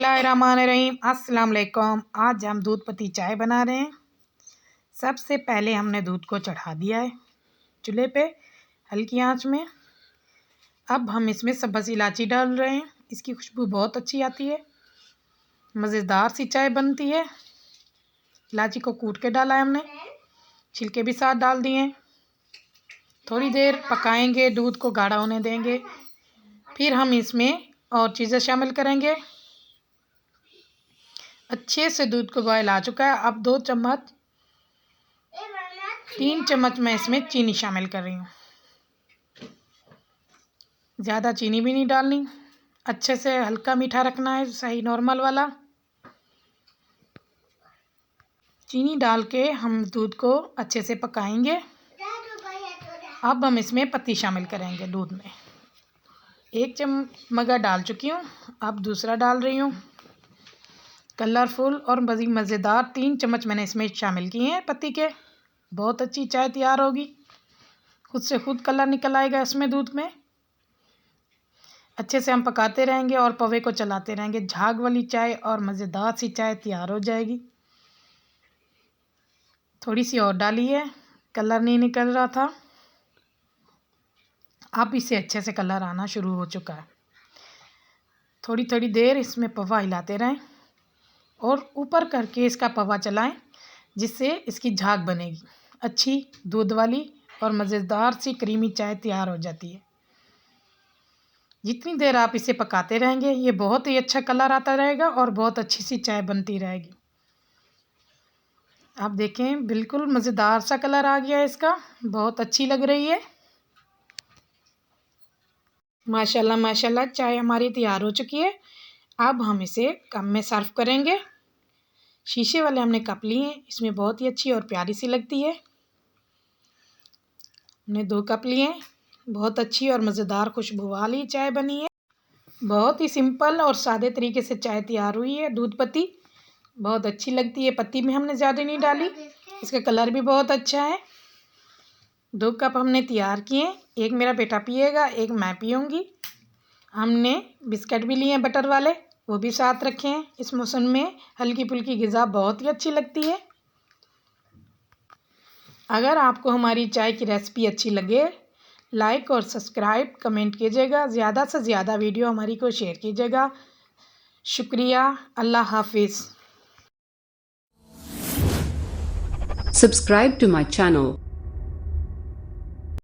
बिस्मिल्लाहिर्रहमानिर्रहीम। अस्सलाम वालेकुम। आज हम दूध पत्ती चाय बना रहे हैं। सबसे पहले हमने दूध को चढ़ा दिया है चूल्हे पे हल्की आंच में। अब हम इसमें सब्ज़ इलायची डाल रहे हैं। इसकी खुशबू बहुत अच्छी आती है, मज़ेदार सी चाय बनती है। इलायची को कूट के डाला है हमने, छिलके भी साथ डाल दिए। थोड़ी देर पकाएंगे, दूध को गाढ़ा होने देंगे। फिर हम इसमें और चीज़ें शामिल करेंगे। अच्छे से दूध को बॉयल आ चुका है। अब 3 चम्मच मैं इसमें चीनी शामिल कर रही हूँ। ज़्यादा चीनी भी नहीं डालनी, अच्छे से हल्का मीठा रखना है, सही नॉर्मल वाला। चीनी डाल के हम दूध को अच्छे से पकाएंगे। अब हम इसमें पत्ती शामिल करेंगे दूध में। 1 चम्मच डाल चुकी हूँ, अब दूसरा डाल रही हूँ। कलरफुल और मज़ेदार 3 चम्मच मैंने इसमें शामिल किए हैं पत्ती के। बहुत अच्छी चाय तैयार होगी, खुद से खुद कलर निकल आएगा इसमें दूध में। अच्छे से हम पकाते रहेंगे और पवे को चलाते रहेंगे। झाग वाली चाय और मज़ेदार सी चाय तैयार हो जाएगी। थोड़ी सी और डाली है, कलर नहीं निकल रहा था, अब इसे अच्छे से कलर आना शुरू हो चुका है। थोड़ी थोड़ी देर इसमें पवा हिलाते रहें और ऊपर करके इसका पवा चलाएं, जिससे इसकी झाग बनेगी। अच्छी दूध वाली और मज़ेदार सी क्रीमी चाय तैयार हो जाती है। जितनी देर आप इसे पकाते रहेंगे, ये बहुत ही अच्छा कलर आता रहेगा और बहुत अच्छी सी चाय बनती रहेगी। आप देखें, बिल्कुल मज़ेदार सा कलर आ गया है इसका, बहुत अच्छी लग रही है। माशाल्लाह माशाल्लाह, चाय हमारी तैयार हो चुकी है। अब हम इसे कप में सर्व करेंगे। शीशे वाले हमने कप लिए हैं, इसमें बहुत ही अच्छी और प्यारी सी लगती है। हमने 2 कप लिए हैं। बहुत अच्छी और मज़ेदार खुशबू वाली चाय बनी है। बहुत ही सिंपल और सादे तरीके से चाय तैयार हुई है। दूध पत्ती बहुत अच्छी लगती है, पत्ती में हमने ज़्यादा नहीं डाली, इसका कलर भी बहुत अच्छा है। 2 कप हमने तैयार किए, एक मेरा बेटा पिएगा, एक मैं पीऊँगी। हमने बिस्किट भी लिए हैं बटर वाले, वो भी साथ रखे हैं। इस मौसम में हल्की फुल्की ग़िज़ा बहुत ही अच्छी लगती है। अगर आपको हमारी चाय की रेसिपी अच्छी लगे, लाइक और सब्सक्राइब कमेंट कीजिएगा। ज़्यादा से ज़्यादा वीडियो हमारी को शेयर कीजिएगा। शुक्रिया। अल्लाह हाफिज़। Subscribe to my channel.